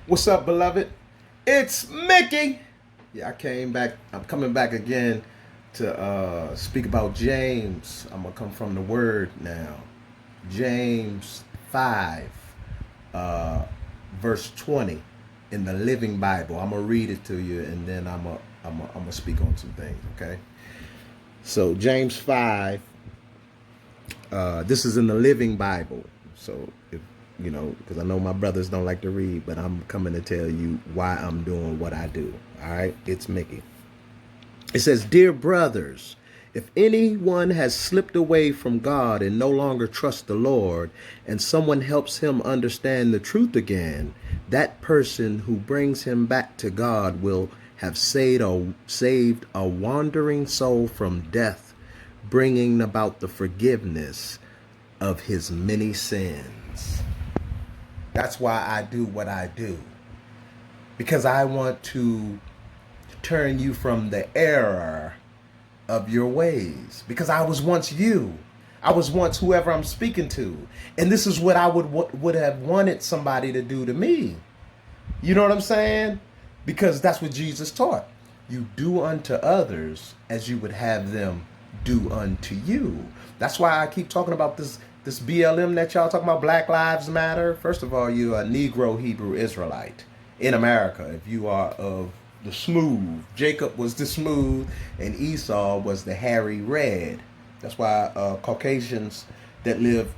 What's up, beloved? It's Mickey. Yeah, I came back. I'm coming back again to speak about James. I'm gonna come from the word now. James 5, uh, verse 20 in the Living Bible. I'm gonna read it to you, and then I'm gonna speak on some things. Okay. So James 5. This is in the Living Bible. So if because I know my brothers don't like to read, but I'm coming to tell you why I'm doing what I do. All right, it's Mickey. It says, "Dear brothers, if anyone has slipped away from God and no longer trusts the Lord, and someone helps him understand the truth again, that person who brings him back to God will have saved a wandering soul from death, bringing about the forgiveness of his many sins." That's why I do what I do. Because I want to turn you from the error of your ways. Because I was once you. I was once whoever I'm speaking to. And this is what I would have wanted somebody to do to me. You know what I'm saying? Because that's what Jesus taught. You do unto others as you would have them do unto you. That's why I keep talking about this BLM that y'all talking about, Black Lives Matter. First of all, you're a Negro Hebrew Israelite in America. If you are of the smooth, Jacob was the smooth, and Esau was the hairy red. That's why Caucasians that live,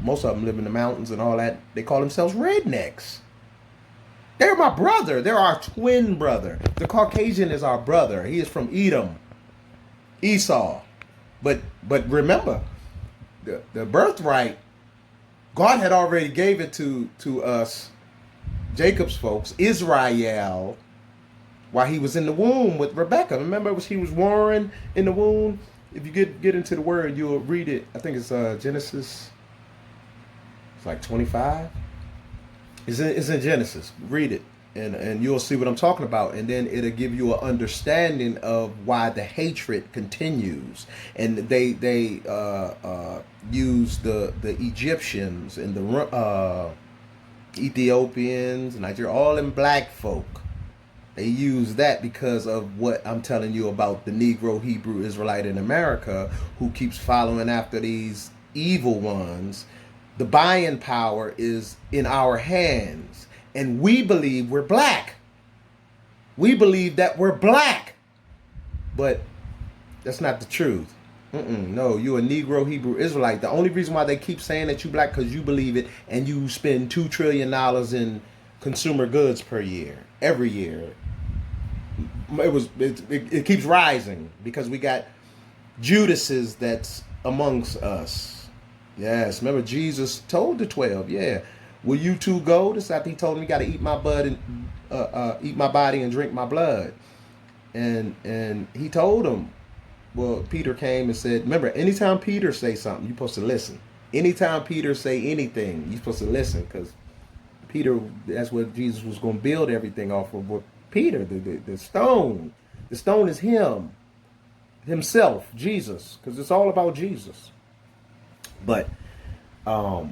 most of them live in the mountains and all that, they call themselves rednecks. They're my brother. They're our twin brother. The Caucasian is our brother. He is from Edom, Esau. But remember, the birthright, God had already gave it to us, Jacob's folks, Israel, while he was in the womb with Rebecca. Remember, he was warring in the womb. If you get into the word, you'll read it. I think it's Genesis. It's like 25. It's in Genesis. Read it, and you'll see what I'm talking about. And then it'll give you an understanding of why the hatred continues. And they use the Egyptians and the Ethiopians, Nigeria, all in black folk. They use that because of what I'm telling you about the Negro Hebrew Israelite in America who keeps following after these evil ones. The buying power is in our hands, and we believe we're black. We believe that we're black, but that's not the truth. No, you're a Negro Hebrew Israelite. The only reason why they keep saying that you black because you believe it, and you spend $2 trillion in consumer goods per year, every year. It keeps rising because we got Judases that's amongst us. Yes, remember Jesus told the 12, yeah, will you two go? This after he told them you got to eat my blood and eat my body and drink my blood. And he told them, well, Peter came and said, remember, anytime Peter say something, you're supposed to listen. Anytime Peter say anything, you're supposed to listen, because Peter, that's what Jesus was going to build everything off of. What Peter, the stone. The stone is himself, Jesus, because it's all about Jesus. But I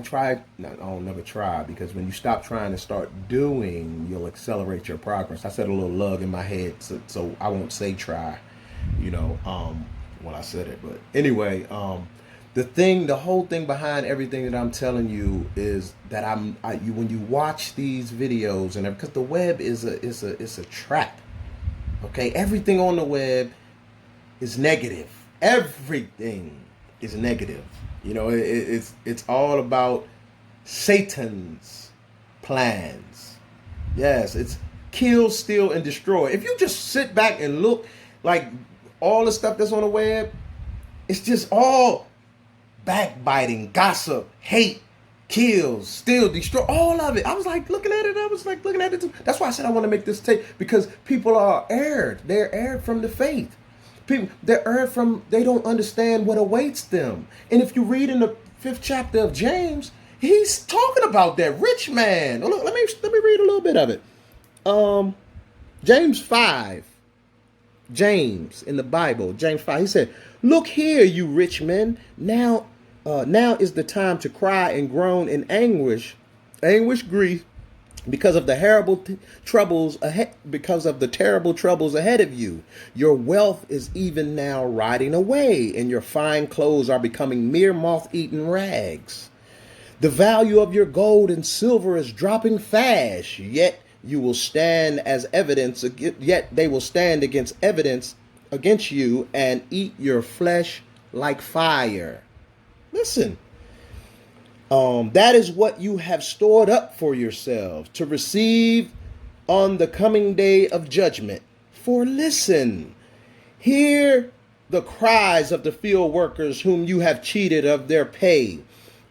try. No, I'll never try, because when you stop trying and start doing, you'll accelerate your progress. I said a little lug in my head, so I won't say try, when I said it. But anyway, the whole thing behind everything that I'm telling you is that when you watch these videos and because the web is a trap. Okay, everything on the web is negative. Everything is negative. It's all about Satan's plans. Yes, it's kill, steal, and destroy. If you just sit back and look, like all the stuff that's on the web, it's just all backbiting, gossip, hate, kills, steal, destroy, all of it. I was like looking at it. I was like looking at it too. That's why I said I want to make this tape, because people are erred. They're erred from the faith. People, they're erred from, they don't understand what awaits them. And if you read in the 5th chapter of James, he's talking about that rich man. Look, let me read a little bit of it. James 5. James in the Bible, James 5, he said, "Look here, you rich men. Now is the time to cry and groan in anguish anguish, grief, because of the terrible troubles ahead of you. Your wealth is even now riding away, and your fine clothes are becoming mere moth-eaten rags. The value of your gold and silver is dropping fast, yet they will stand against evidence against you and eat your flesh like fire. Listen. That is what you have stored up for yourselves to receive on the coming day of judgment. For listen, hear the cries of the field workers whom you have cheated of their pay.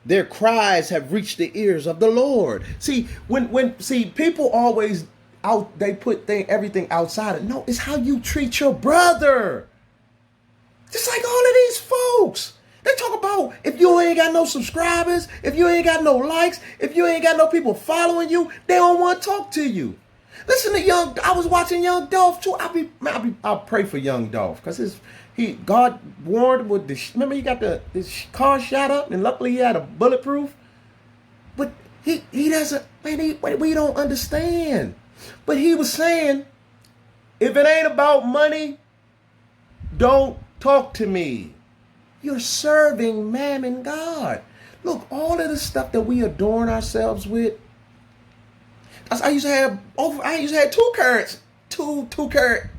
Their cries have reached the ears of the Lord. See, when people always they put everything outside of, no, it's how you treat your brother. Just like all of these folks. They talk about if you ain't got no subscribers, if you ain't got no likes, if you ain't got no people following you, they don't want to talk to you. Listen to I was watching Young Dolph too. I'll pray for Young Dolph because God warned with remember he got his car shot up and luckily he had a bulletproof. But he doesn't, man, we don't understand. But he was saying, if it ain't about money, don't talk to me. You're serving mammon God. Look, all of the stuff that we adorn ourselves with. I used to have 2-carat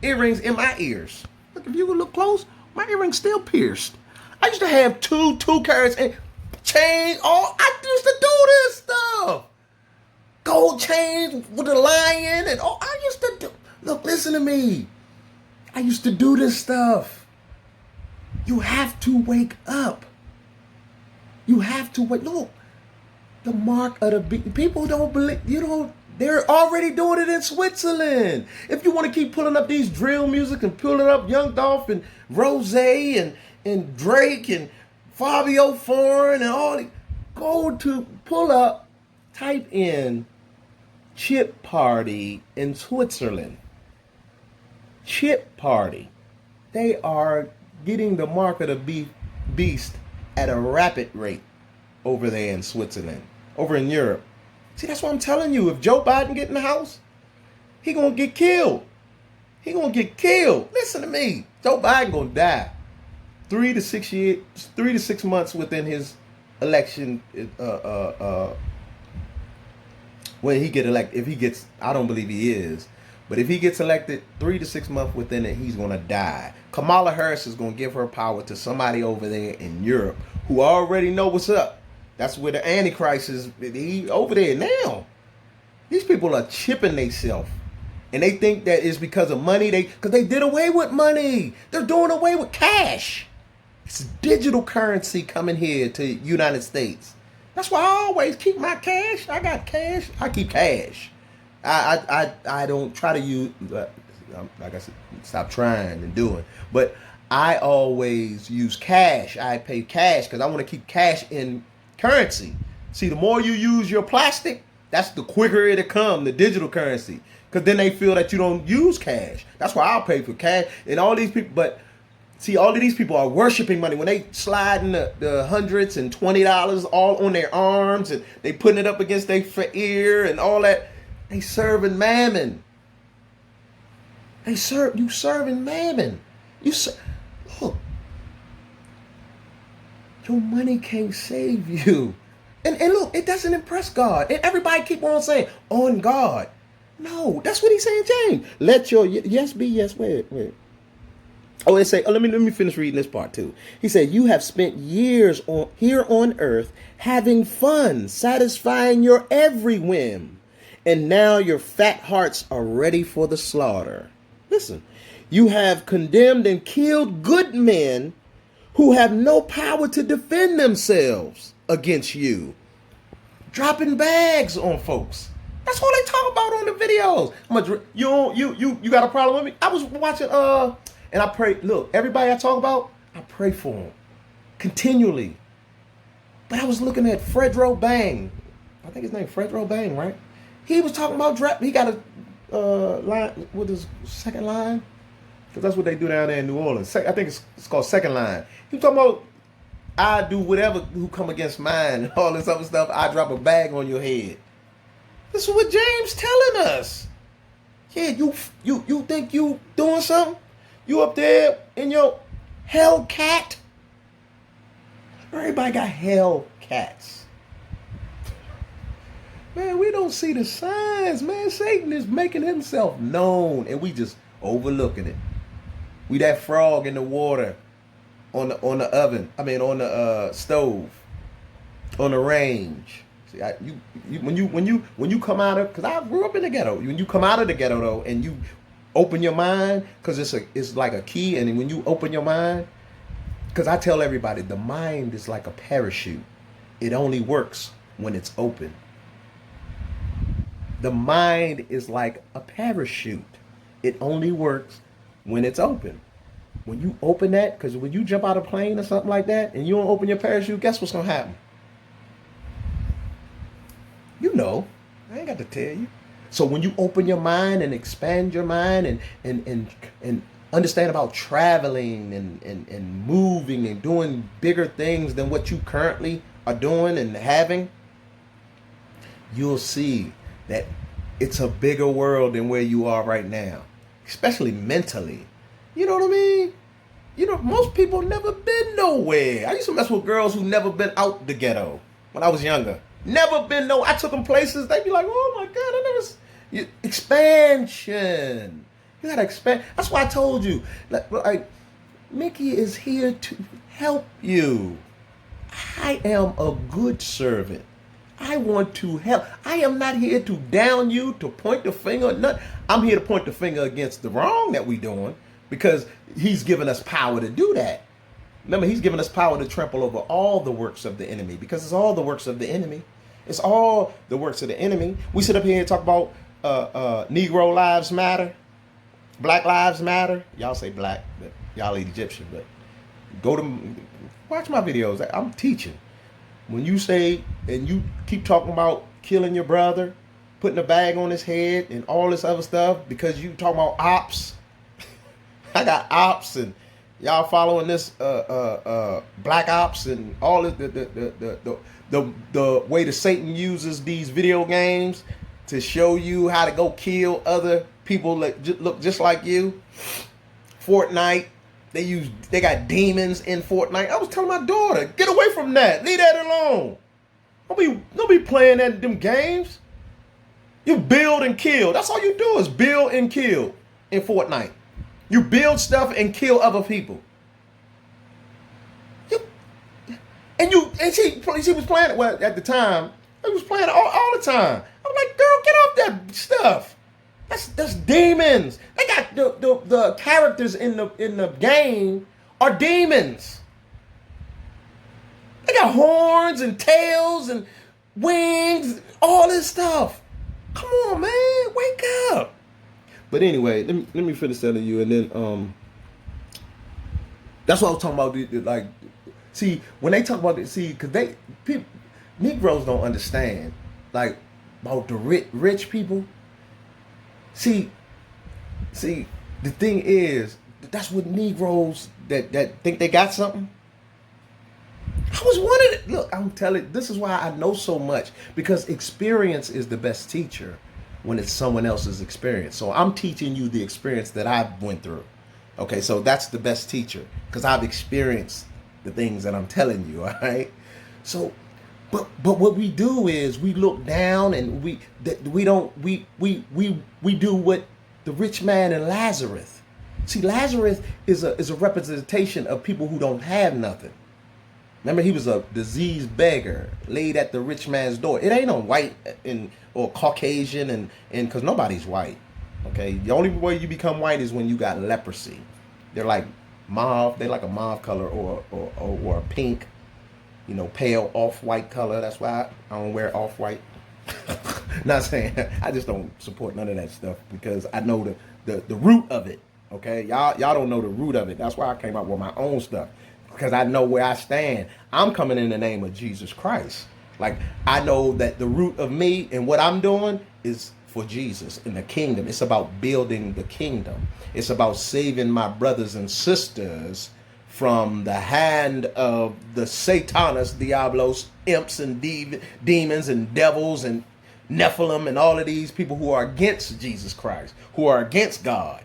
earrings in my ears. Look, if you would look close, my earring's still pierced. I used to have 2-carats and chains. I used to do this stuff. Gold chains with the lion and I used to do. Look, listen to me. I used to do this stuff. You have to wake up. You have to wake. Look, the mark of the beast. People don't believe. They're already doing it in Switzerland. If you want to keep pulling up these drill music and pulling up Young Dolph and Rose and Drake and Fabio Foreign and all, go to pull up, type in Chip Party in Switzerland. Chip Party. They are getting the mark of the beast at a rapid rate over there in Switzerland, over in Europe. See, that's what I'm telling you. If Joe Biden get in the house, he gonna get killed. He gonna get killed. Listen to me. Joe Biden gonna die. 3 to 6 months within his election. When he get elected, if he gets, I don't believe he is. But if he gets elected, 3 to 6 months within it, he's going to die. Kamala Harris is going to give her power to somebody over there in Europe who already know what's up. That's where the Antichrist is. He over there now. These people are chipping themselves. And they think that it's because of money. Because they did away with money. They're doing away with cash. It's digital currency coming here to the United States. That's why I always keep my cash. I got cash. I keep cash. I don't try to use, like I said, stop trying and doing. But I always use cash. I pay cash because I want to keep cash in currency. See, the more you use your plastic, that's the quicker it'll come, the digital currency. Because then they feel that you don't use cash. That's why I'll pay for cash. And all these people, but see, all of these people are worshiping money. When they slide in the hundreds and $20 all on their arms and they putting it up against their ear and all that. They serving mammon. You serving mammon. Look, your money can't save you. And look, it doesn't impress God. And everybody keep on saying, on God. No, that's what he's saying, James. Let your yes be yes. Wait. Oh, they say, let me finish reading this part too. He said, you have spent years here on earth having fun, satisfying your every whim. And now your fat hearts are ready for the slaughter. Listen, you have condemned and killed good men who have no power to defend themselves against you. Dropping bags on folks. That's all they talk about on the videos. You got a problem with me? I was watching and I pray. Look, everybody I talk about, I pray for them continually. But I was looking at Fredro Bang. I think his name Fredro Bang, right? He was talking about draft. He got a line with his second line, because that's what they do down there in New Orleans. I think it's called second line. He was talking about, I do whatever who come against mine and all this other stuff. I drop a bag on your head. This is what James telling us. Yeah, you think you doing something? You up there in your Hellcat? Everybody got Hellcats. Man, we don't see the signs, man. Satan is making himself known, and we just overlooking it. We that frog in the water on the oven. I mean, on the stove, on the range. See, when you come out of, because I grew up in the ghetto. When you come out of the ghetto though, and you open your mind, because it's like a key, and when you open your mind, because I tell everybody, the mind is like a parachute. It only works when it's open. The mind is like a parachute. It only works when it's open. When you open that, because when you jump out of a plane or something like that, and you don't open your parachute, guess what's going to happen? You know. I ain't got to tell you. So when you open your mind and expand your mind and understand about traveling and moving and doing bigger things than what you currently are doing and having, you'll see that it's a bigger world than where you are right now, especially mentally. You know what I mean? You know, most people never been nowhere. I used to mess with girls who never been out the ghetto when I was younger. Never been no. I took them places. They'd be like, "Oh my God, I never." Expansion. You gotta expand. That's why I told you, like, Miki is here to help you. I am a good servant. I want to help. I am not here to down you, to point the finger. Nothing. I'm here to point the finger against the wrong that we doing, because he's given us power to do that. Remember, he's given us power to trample over all the works of the enemy, because it's all the works of the enemy. It's all the works of the enemy. We sit up here and talk about Negro lives matter, Black lives matter. Y'all say black, but y'all ain't Egyptian. But go to watch my videos. I'm teaching. When you say and you keep talking about killing your brother, putting a bag on his head, and all this other stuff, because you talking about ops. I got ops, and y'all following this black ops and all this, the way that Satan uses these video games to show you how to go kill other people that look just like you. Fortnite, they got demons in Fortnite. I was telling my daughter, get away from that. Leave that alone. Don't be playing them games. You build and kill. That's all you do is build and kill in Fortnite. You build stuff and kill other people. She was playing it. Well, at the time, I was playing it all the time. I'm like, girl, get off that stuff. That's demons. They got the characters in the game are demons. They got horns and tails and wings, all this stuff. Come on, man, wake up. But anyway, let me finish telling you, and then that's what I was talking about. Like, see, when they talk about it, see, because Negroes don't understand, like, about the rich people. See, the thing is, that's what Negroes that think they got something. I was one of the, look, I'm telling you, this is why I know so much, because experience is the best teacher when it's someone else's experience. So I'm teaching you the experience that I went through. Okay, so that's the best teacher, because I've experienced the things that I'm telling you, all right? So, but what we do is we look down and we do what the rich man and Lazarus. See, Lazarus is a representation of people who don't have nothing. Remember, he was a diseased beggar laid at the rich man's door. It ain't no white or Caucasian and because nobody's white. Okay, the only way you become white is when you got leprosy. They're like mauve. They like a mauve color or a pink, pale off-white color. That's why I don't wear off-white. Not saying I just don't support none of that stuff, because I know the root of it. Okay, y'all don't know the root of it. That's why I came up with my own stuff, because I know where I stand. I'm coming in the name of Jesus Christ. Like, I know that the root of me and what I'm doing is for Jesus in the kingdom. It's about building the kingdom. It's about saving my brothers and sisters from the hand of the Satanas, Diablos, imps and demons and devils and Nephilim and all of these people who are against Jesus Christ, who are against God.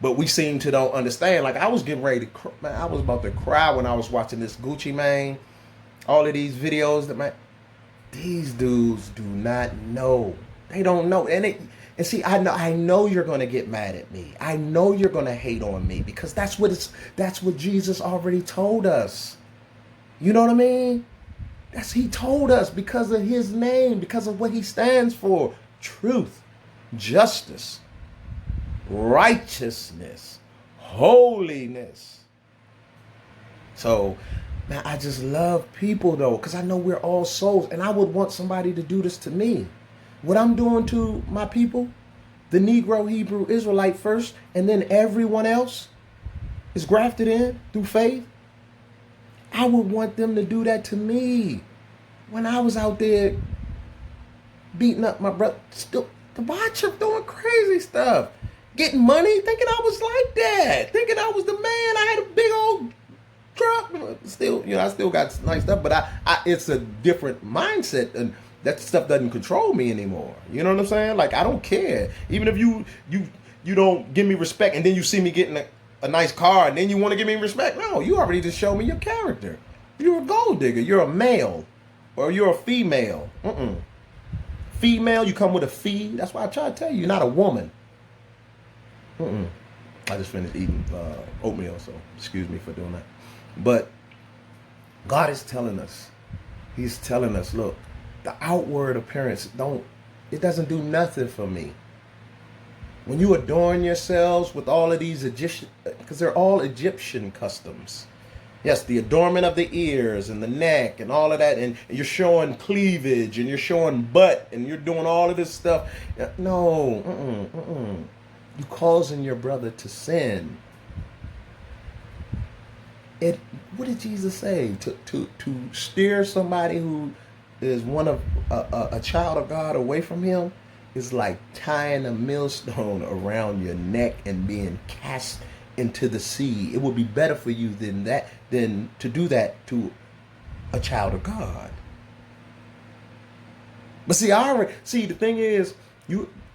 But we seem to don't understand. Like I was getting ready to cry, man, I was about to cry when I was watching this Gucci Mane, all of these videos that, man, these dudes do not know. They don't know. And see, I know you're gonna get mad at me. I know you're gonna hate on me because that's what Jesus already told us. You know what I mean? He told us because of his name, because of what he stands for. Truth, justice, righteousness, holiness. So, man, I just love people though, because I know we're all souls, and I would want somebody to do this to me. What I'm doing to my people, the Negro, Hebrew, Israelite first, and then everyone else is grafted in through faith. I would want them to do that to me. When I was out there beating up my brother, still to watch him doing crazy stuff, getting money, thinking I was like that, thinking I was the man. I had a big old truck. Still, I still got nice stuff, but it's a different mindset, and that stuff doesn't control me anymore. You know what I'm saying? Like I don't care, even if you don't give me respect, and then you see me getting a nice car, and then you want to give me respect. No, you already just showed me your character. You're a gold digger. You're a male, or you're a female. Female, you come with a fee. That's why I try to tell you, you're not a woman. I just finished eating oatmeal, so excuse me for doing that. But God is telling us. He's telling us, look, the outward appearance it doesn't do nothing for me. When you adorn yourselves with all of these Egyptian, because they're all Egyptian customs. Yes, the adornment of the ears and the neck and all of that, and you're showing cleavage and you're showing butt and you're doing all of this stuff. No, you causing your brother to sin. What did Jesus say? To steer somebody who is one of a child of God away from him is like tying a millstone around your neck and being cast into the sea. It would be better for you than to do that to a child of God. But see, the thing is,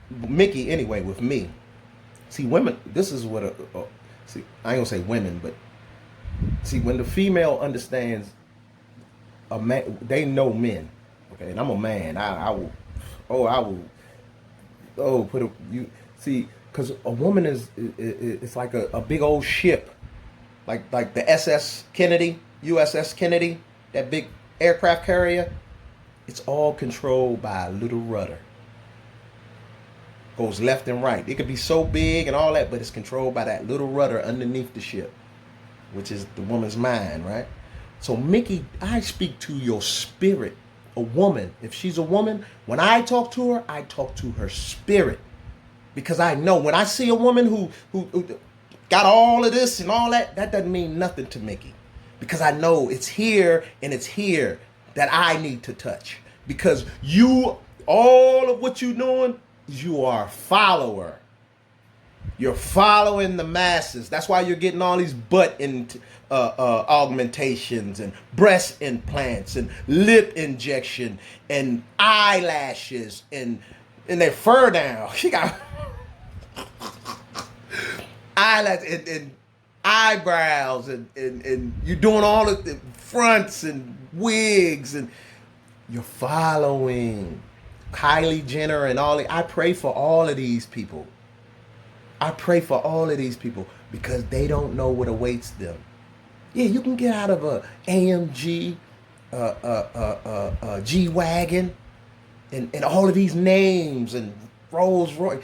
Miki, anyway, with me, see, women, this is what see, I ain't gonna say women, but see, when the female understands a man, they know men. Okay, and I'm a man. I will because a woman it's like a big old ship, like the SS Kennedy, USS Kennedy, that big aircraft carrier. It's all controlled by a little rudder. Goes left and right. It could be so big and all that, but it's controlled by that little rudder underneath the ship, which is the woman's mind, right? So Miki, I speak to your spirit. A woman, if she's a woman, when I talk to her, I talk to her spirit. Because I know when I see a woman who got all of this and all that, that doesn't mean nothing to Miki. Because I know it's here and it's here that I need to touch. Because all of what you're doing, you are a follower. You're following the masses. That's why you're getting all these butt augmentations and breast implants and lip injection and eyelashes and their fur down. She got eyelashes and eyebrows and you're doing all of the fronts and wigs and you're following Kylie Jenner and all. I pray for all of these people. I pray for all of these people because they don't know what awaits them. Yeah, you can get out of a AMG, G-Wagon, and all of these names and Rolls Royce.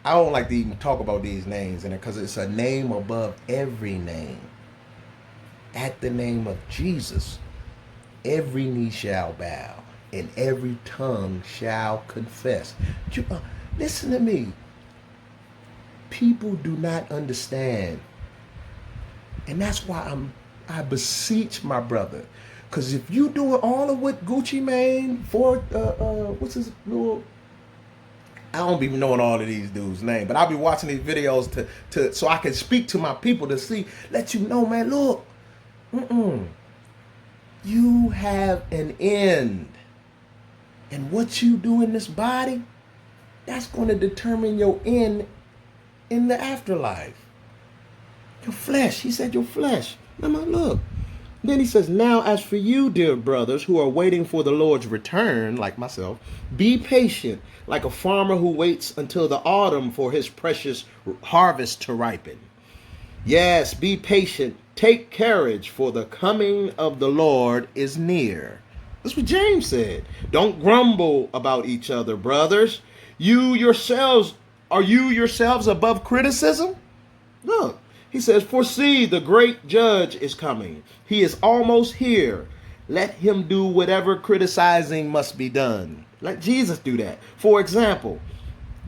I don't like to even talk about these names because it's a name above every name. At the name of Jesus, every knee shall bow and every tongue shall confess. Listen to me. People do not understand. And that's why I beseech my brother. Because if you doing all of what Gucci Mane, what's his little, I don't be knowing all of these dudes' names, but I'll be watching these videos so I can speak to my people to let you know, man, look, you have an end. And what you do in this body, that's going to determine your end in the afterlife. Your flesh. He said your flesh. Look. Then he says, now as for you, dear brothers, who are waiting for the Lord's return, like myself, be patient, like a farmer who waits until the autumn for his precious harvest to ripen. Yes, be patient. Take courage, for the coming of the Lord is near. That's what James said. Don't grumble about each other, brothers. You yourselves above criticism? Look, he says, for see, the great judge is coming. He is almost here. Let him do whatever criticizing must be done. Let Jesus do that. For example,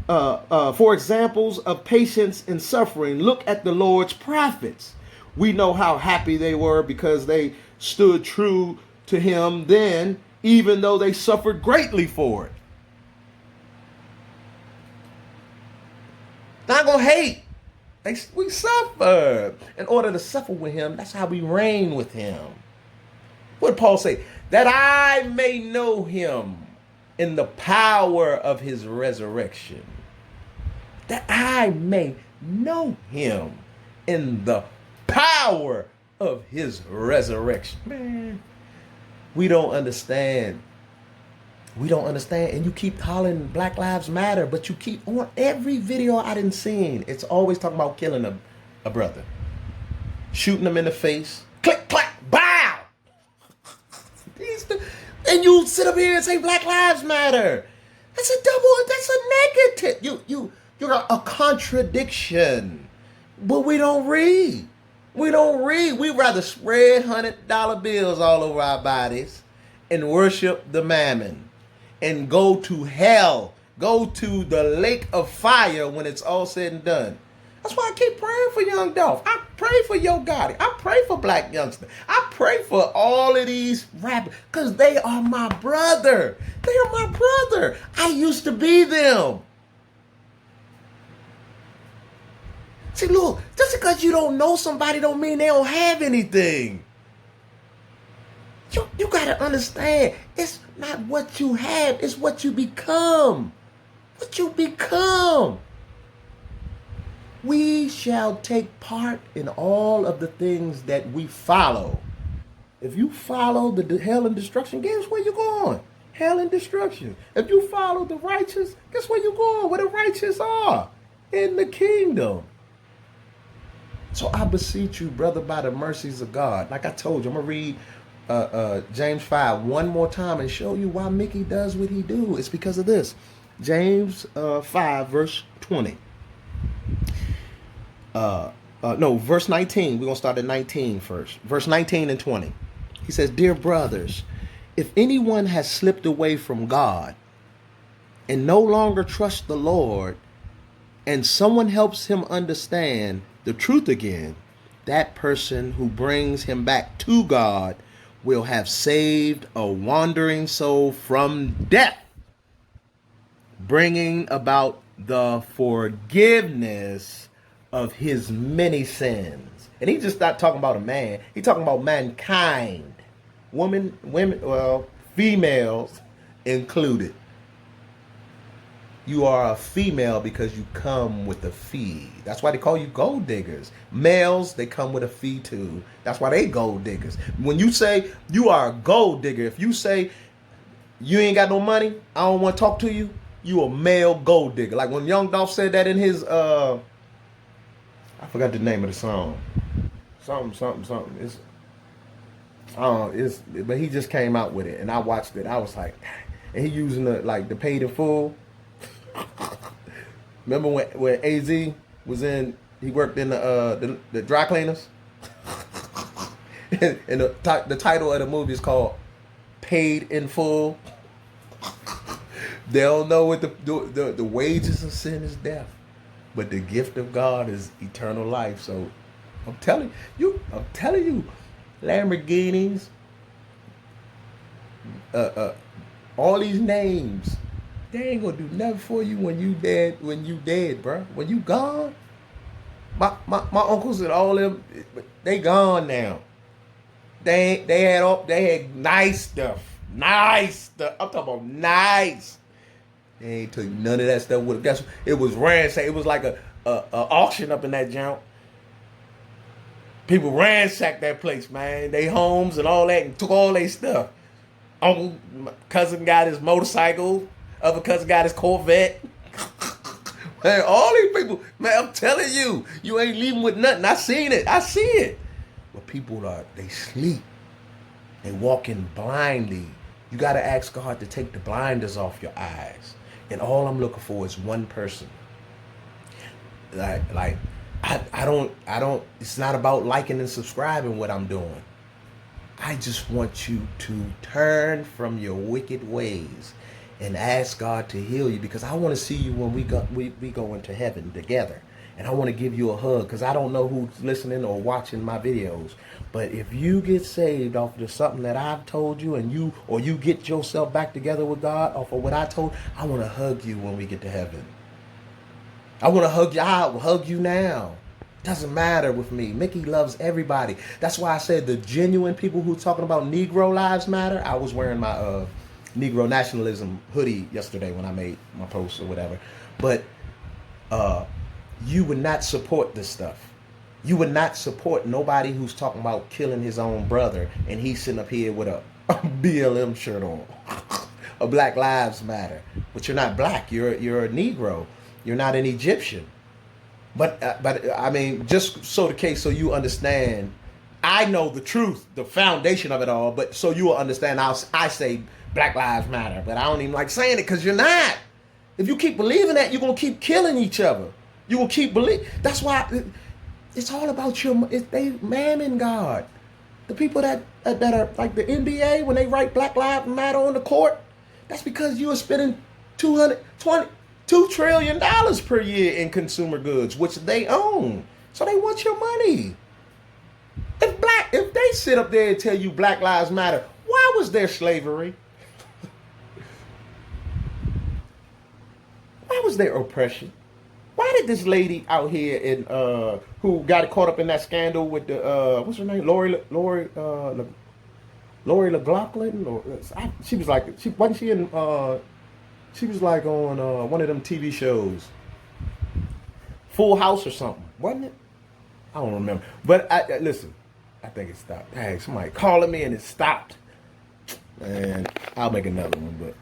for examples of patience in suffering, look at the Lord's prophets. We know how happy they were because they stood true to him then, even though they suffered greatly for it. Not gonna hate. We suffer. In order to suffer with him, that's how we reign with him. What did Paul say? That I may know him in the power of his resurrection. That I may know him in the power of his resurrection. Man, we don't understand. We don't understand. And you keep hollering Black Lives Matter, but you keep on every video I done seen. It's always talking about killing a brother. Shooting them in the face. Click, clack, bow. And you sit up here and say Black Lives Matter. That's a negative. You're a contradiction. But we don't read. We don't read. We rather spread $100 bills all over our bodies and worship the mammon. And go to hell, go to the lake of fire when it's all said and done. That's why I keep praying for Young Dolph. I pray for Yo Gotti. I pray for Black Youngster. I pray for all of these rappers because they are my brother. They are my brother. I used to be them. See, look, just because you don't know somebody don't mean they don't have anything. You got to understand, it's not what you have, it's what you become. What you become. We shall take part in all of the things that we follow. If you follow the hell and destruction, guess where you're going? Hell and destruction. If you follow the righteous, guess where you're going? Where the righteous are. In the kingdom. So I beseech you, brother, by the mercies of God. Like I told you, I'm going to read James 5 one more time and show you why Miki does what he do. It's because of this. James 5 verse 20. Verse 19. We're going to start at 19 first. Verse 19 and 20. He says, dear brothers, if anyone has slipped away from God and no longer trusts the Lord, and someone helps him understand the truth again, that person who brings him back to God will have saved a wandering soul from death, bringing about the forgiveness of his many sins. And he's just not talking about a man. He's talking about mankind. Women, well, females included. You are a female because you come with a fee. That's why they call you gold diggers. Males, they come with a fee too. That's why they gold diggers. When you say you are a gold digger, if you say you ain't got no money, I don't want to talk to you, you a male gold digger. Like when Young Dolph said that in his, I forgot the name of the song. Something. But he just came out with it and I watched it. I was like, and he using the paid in full. Remember when AZ was in? He worked in the dry cleaners, and the title of the movie is called "Paid in Full." They don't know what the wages of sin is death, but the gift of God is eternal life. So I'm telling you, Lamborghinis, all these names. They ain't gonna do nothing for you when you dead, bro. When you gone. My uncles and all them, they gone now. They had nice stuff. Nice. I'm talking about nice. They ain't took none of that stuff with it. Guess it was ransacked. It was like a auction up in that junk. People ransacked that place, man. They homes and all that, and took all their stuff. Uncle, my cousin got his motorcycle. Other cousin got his Corvette. Man, all these people, man, I'm telling you, you ain't leaving with nothing. I seen it. I see it. But people they sleep. They walking blindly. You got to ask God to take the blinders off your eyes. And all I'm looking for is one person. I don't, it's not about liking and subscribing what I'm doing. I just want you to turn from your wicked ways and ask God to heal you, because I want to see you when we go into heaven together. And I want to give you a hug, because I don't know who's listening or watching my videos. But if you get saved off of something that I've told you, and you get yourself back together with God off of what I told, I want to hug you when we get to heaven. I want to hug you. I'll hug you now. Doesn't matter with me. Miki loves everybody. That's why I said the genuine people who talking about Negro lives matter. I was wearing my Negro nationalism hoodie yesterday when I made my post or whatever. But you would not support this stuff. You would not support nobody who's talking about killing his own brother, and he's sitting up here with a BLM shirt on. A Black Lives Matter. But you're not black. You're a Negro. You're not an Egyptian. But I mean, just so the case, so you understand, I know the truth, the foundation of it all. But so you will understand, I say Black Lives Matter, but I don't even like saying it, because you're not. If you keep believing that, you're gonna keep killing each other. You will keep believing. That's why it's all about they mammon God. The people that are like the NBA, when they write Black Lives Matter on the court, that's because you are spending $2 trillion per year in consumer goods, which they own. So they want your money. If they sit up there and tell you Black Lives Matter, why was there slavery? Why was there oppression? Why did this lady out here in who got caught up in that scandal with the what's her name, Lori LaGlockman, or she was like, wasn't she in she was like on one of them TV shows, Full House or something, wasn't it? I don't remember. But listen, I think it stopped. Hey, somebody calling me and it stopped. And I'll make another one, but